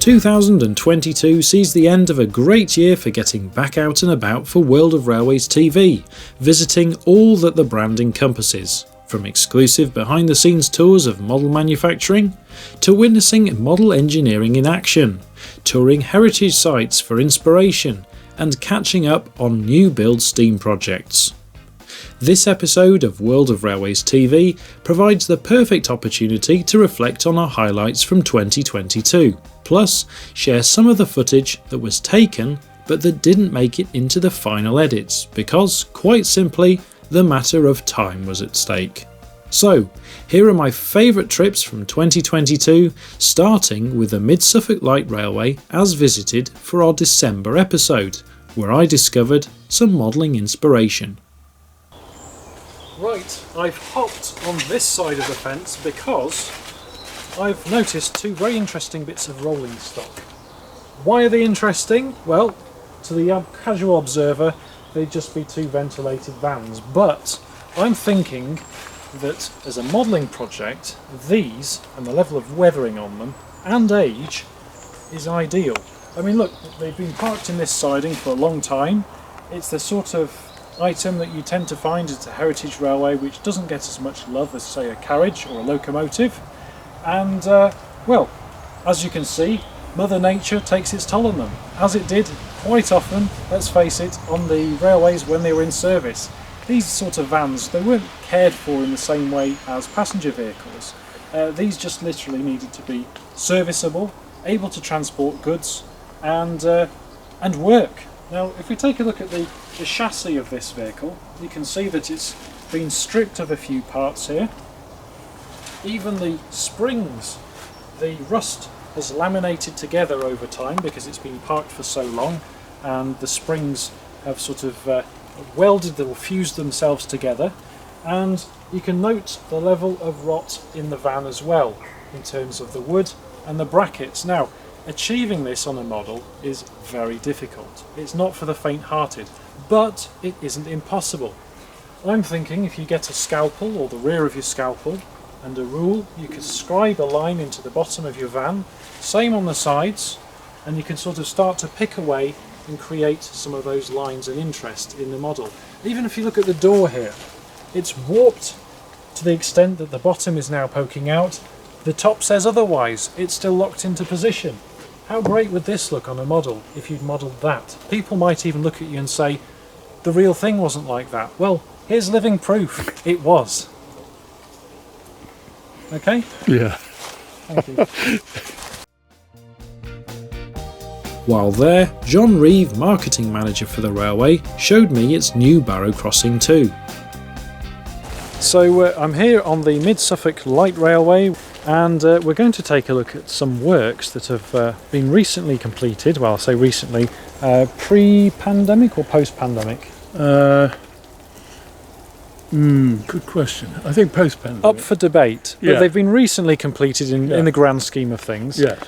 2022 sees the end of a great year for getting back out and about for World of Railways TV, visiting all that the brand encompasses, from exclusive behind-the-scenes tours of model manufacturing, to witnessing model engineering in action, touring heritage sites for inspiration, and catching up on new build steam projects. This episode of World of Railways TV provides the perfect opportunity to reflect on our highlights from 2022, plus share some of the footage that was taken but that didn't make it into the final edits because, quite simply, the matter of time was at stake. So, here are my favourite trips from 2022, starting with the Mid-Suffolk Light Railway as visited for our December episode, where I discovered some modelling inspiration. Right, I've hopped on this side of the fence because I've noticed two very interesting bits of rolling stock. Why are they interesting? Well, to the casual observer, they'd just be two ventilated vans, but I'm thinking that as a modelling project, these and the level of weathering on them and age is ideal. I mean, look, they've been parked in this siding for a long time. It's the sort of item that you tend to find at a heritage railway which doesn't get as much love as, say, a carriage or a locomotive. And, well, as you can see, Mother Nature takes its toll on them, as it did quite often, let's face it, on the railways when they were in service. These sort of vans, they weren't cared for in the same way as passenger vehicles. These just literally needed to be serviceable, able to transport goods, and work. Now, if we take a look at the chassis of this vehicle, you can see that it's been stripped of a few parts here. Even the springs, the rust has laminated together over time because it's been parked for so long, and the springs have sort of welded or fused themselves together, and you can note the level of rot in the van as well in terms of the wood and the brackets. Now, achieving this on a model is very difficult. It's not for the faint-hearted, but it isn't impossible. I'm thinking if you get a scalpel or the rear of your scalpel and a rule, you could scribe a line into the bottom of your van, same on the sides, and you can sort of start to pick away and create some of those lines and interest in the model. Even if you look at the door here, it's warped to the extent that the bottom is now poking out. The top says otherwise, it's still locked into position. How great would this look on a model if you'd modelled that? People might even look at you and say, the real thing wasn't like that. Well, here's living proof, it was. Okay? Yeah. Thank you. While there, John Reeve, marketing manager for the railway, showed me its new Barrow crossing too. So I'm here on the Mid-Suffolk Light Railway, and we're going to take a look at some works that have been recently completed. Well, I'll say recently, pre-pandemic or post-pandemic? Good question. I think post-pandemic. Up for debate, but they've been recently completed in the grand scheme of things. Yes.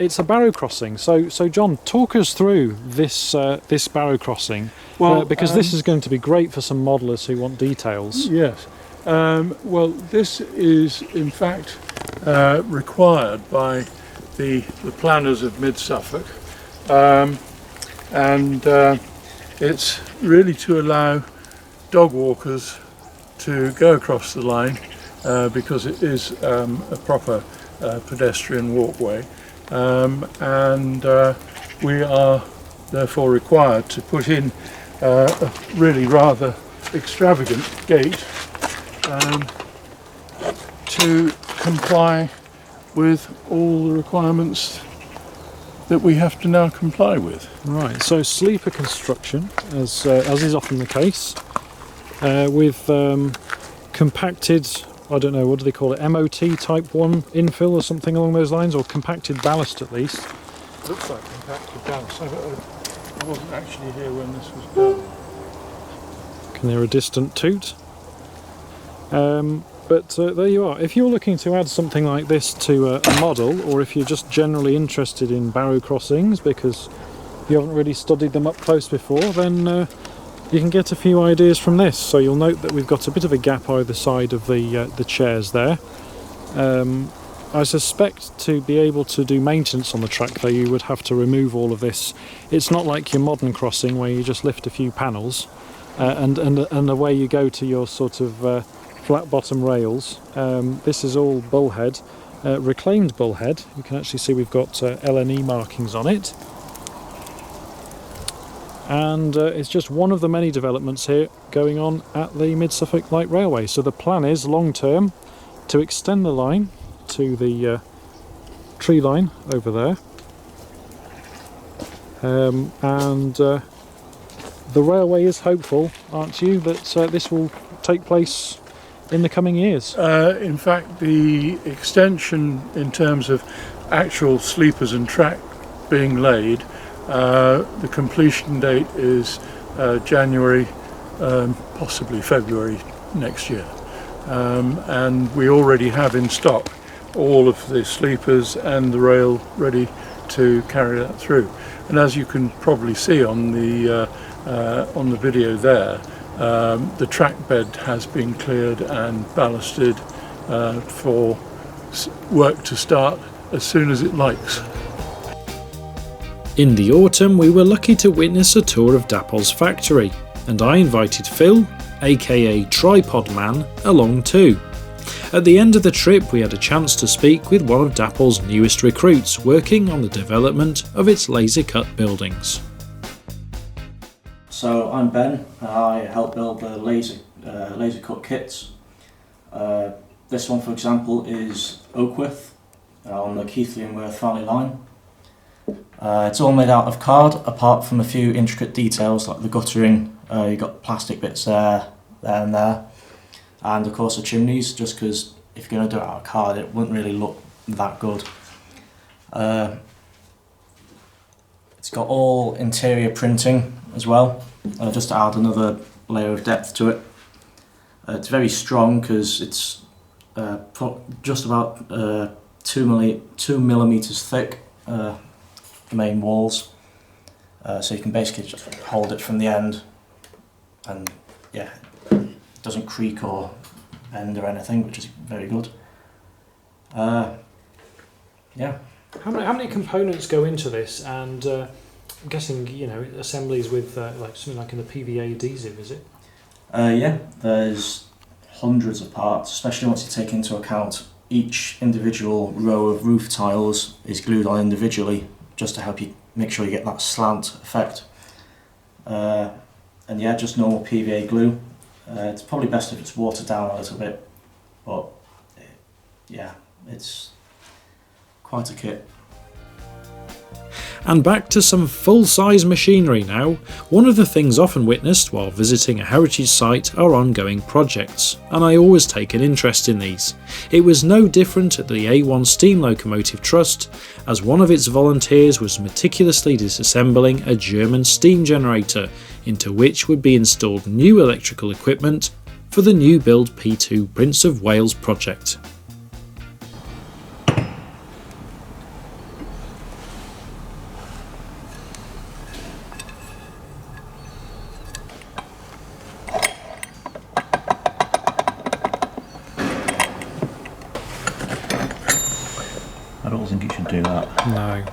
It's a Barrow crossing. So John, talk us through this Barrow crossing, because this is going to be great for some modellers who want details. Yes. Well, this is in fact required by the planners of Mid-Suffolk, and it's really to allow dog walkers to go across the line because it is a proper pedestrian walkway, and we are therefore required to put in a really rather extravagant gate to comply with all the requirements that we have to now comply with. Right, so sleeper construction, as is often the case, with compacted, I don't know, what do they call it, MOT type 1 infill or something along those lines, or compacted ballast at least. Looks like compacted ballast. I wasn't actually here when this was done. Can hear a distant toot. But there you are. If you're looking to add something like this to a model, or if you're just generally interested in Barrow crossings because you haven't really studied them up close before, then you can get a few ideas from this. So you'll note that we've got a bit of a gap either side of the chairs there. I suspect to be able to do maintenance on the track though you would have to remove all of this. It's not like your modern crossing where you just lift a few panels and away you go to your sort of flat bottom rails. This is all bullhead, reclaimed bullhead. You can actually see we've got LNE markings on it. And it's just one of the many developments here going on at the Mid Suffolk Light Railway. So the plan is long term to extend the line to the tree line over there, and the railway is hopeful, aren't you, that this will take place in the coming years? In fact, the extension in terms of actual sleepers and track being laid, the completion date is January, possibly February next year. And we already have in stock all of the sleepers and the rail ready to carry that through. And as you can probably see on the video there, the track bed has been cleared and ballasted for work to start as soon as it likes. In the autumn we were lucky to witness a tour of Dappol's factory, and I invited Phil, aka Tripod Man, along too. At the end of the trip we had a chance to speak with one of Dappol's newest recruits working on the development of its laser cut buildings. So I'm Ben, I help build the laser cut kits. This one for example is Oakwith on the Keighley and Worth Valley line. It's all made out of card apart from a few intricate details like the guttering. You've got plastic bits there and there, and of course the chimneys, just because if you're going to do it out of card it wouldn't really look that good. It's got all interior printing as well, just to add another layer of depth to it. It's very strong because it's just about 2 millimeters thick, the main walls, so you can basically just hold it from the end, and yeah, it doesn't creak or bend or anything, which is very good. Yeah. How many components go into this? And I'm guessing, you know, assemblies with like something like in the PVA adhesive, is it? Yeah, there's hundreds of parts, especially once you take into account each individual row of roof tiles is glued on individually, just to help you make sure you get that slant effect. And yeah, just normal PVA glue. It's probably best if it's watered down a little bit, but yeah, it's quite a kit. And back to some full-size machinery now. One of the things often witnessed while visiting a heritage site are ongoing projects, and I always take an interest in these. It was no different at the A1 Steam Locomotive Trust, as one of its volunteers was meticulously disassembling a German steam generator, into which would be installed new electrical equipment for the new build P2 Prince of Wales project. I don't think you should do that. No.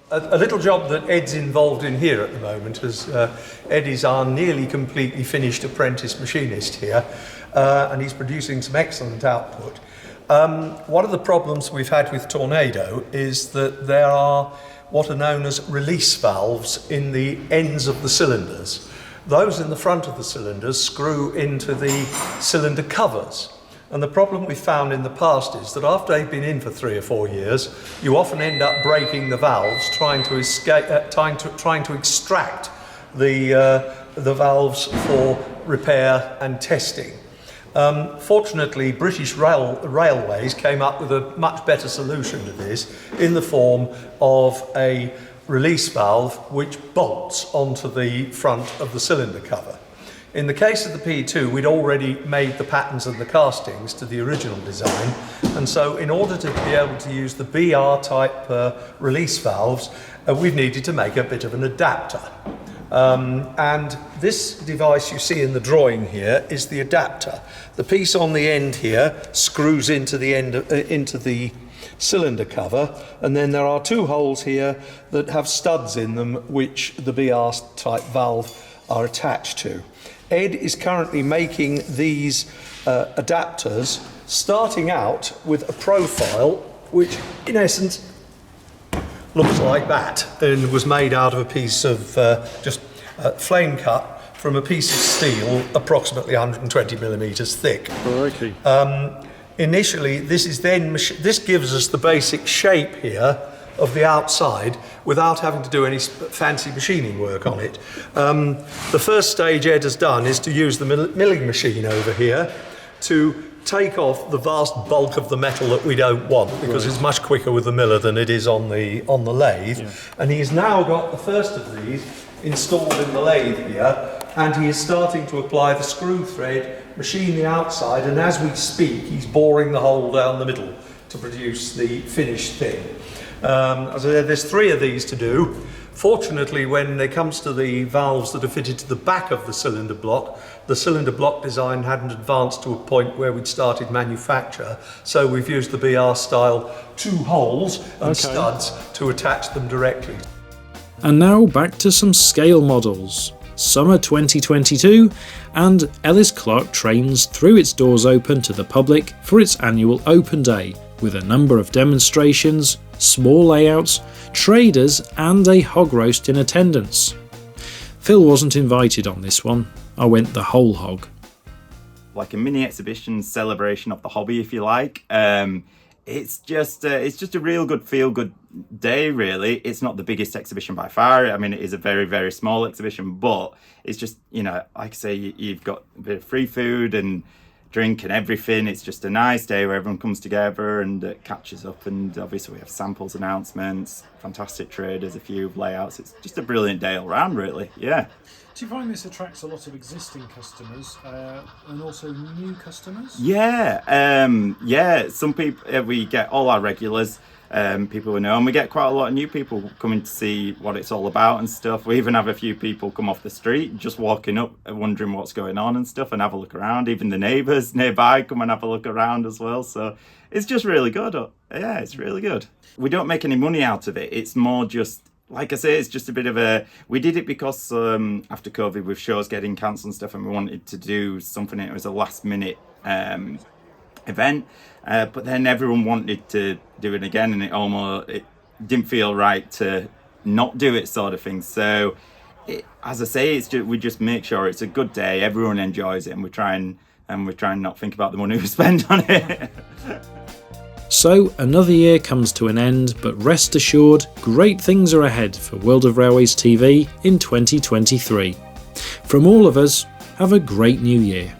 A little job that Ed's involved in here at the moment, as Ed is our nearly completely finished apprentice machinist here, and he's producing some excellent output. One of the problems we've had with Tornado is that there are what are known as release valves in the ends of the cylinders. Those in the front of the cylinders screw into the cylinder covers. And the problem we've found in the past is that after they've been in for 3 or 4 years, you often end up breaking the valves, trying to extract the valves for repair and testing. Fortunately, British Railways came up with a much better solution to this in the form of a release valve which bolts onto the front of the cylinder cover. In the case of the P2, we'd already made the patterns and the castings to the original design, and so in order to be able to use the BR type release valves, we've needed to make a bit of an adapter. And this device you see in the drawing here is the adapter. The piece on the end here screws into the end into the cylinder cover, and then there are two holes here that have studs in them which the BR type valve are attached to. Ed is currently making these adapters, starting out with a profile which in essence looks like that, and was made out of a piece of just flame cut from a piece of steel approximately 120 millimeters thick. Crikey. Initially, this gives us the basic shape here of the outside without having to do any fancy machining work on it. The first stage Ed has done is to use the milling machine over here to take off the vast bulk of the metal that we don't want, because it's much quicker with the miller than it is on the lathe. Yeah. And he's now got the first of these installed in the lathe here, and he is starting to apply the screw thread, machine the outside, and as we speak he's boring the hole down the middle to produce the finished thing. As I said, there's 3 of these to do. Fortunately, when it comes to the valves that are fitted to the back of the cylinder block design hadn't advanced to a point where we'd started manufacture, so we've used the BR style 2 holes and studs to attach them directly. And now back to some scale models. Summer 2022, and Ellis Clark Trains threw its doors open to the public for its annual Open Day, with a number of demonstrations, small layouts, traders and a hog roast in attendance. Phil wasn't invited on this one. I went the whole hog. Like a mini exhibition celebration of the hobby, if you like. It's just a real good feel-good day, really. It's not the biggest exhibition by far. I mean, it is a very, very small exhibition, but it's just, you know, like I say, you've got a bit of free food and drink and everything. It's just a nice day where everyone comes together and catches up, and obviously we have samples, announcements, fantastic traders, a few layouts. It's just a brilliant day all around, really. Yeah. Do you find this attracts a lot of existing customers and also new customers? Yeah, some people, we get all our regulars, people we know, and we get quite a lot of new people coming to see what it's all about and stuff. We even have a few people come off the street just walking up wondering what's going on and stuff, and have a look around. Even the neighbours nearby come and have a look around as well, so it's just really good. Yeah, it's really good. We don't make any money out of it. It's more just, like I say, it's just a bit of a... We did it because after COVID, with shows getting cancelled and stuff, and we wanted to do something. It was a last-minute event, but then everyone wanted to do it again, and it didn't feel right to not do it, sort of thing. So, as I say, we just make sure it's a good day, everyone enjoys it, and we try and not think about the money we spend on it. So another year comes to an end, but rest assured, great things are ahead for World of Railways TV in 2023. From all of us, have a great new year.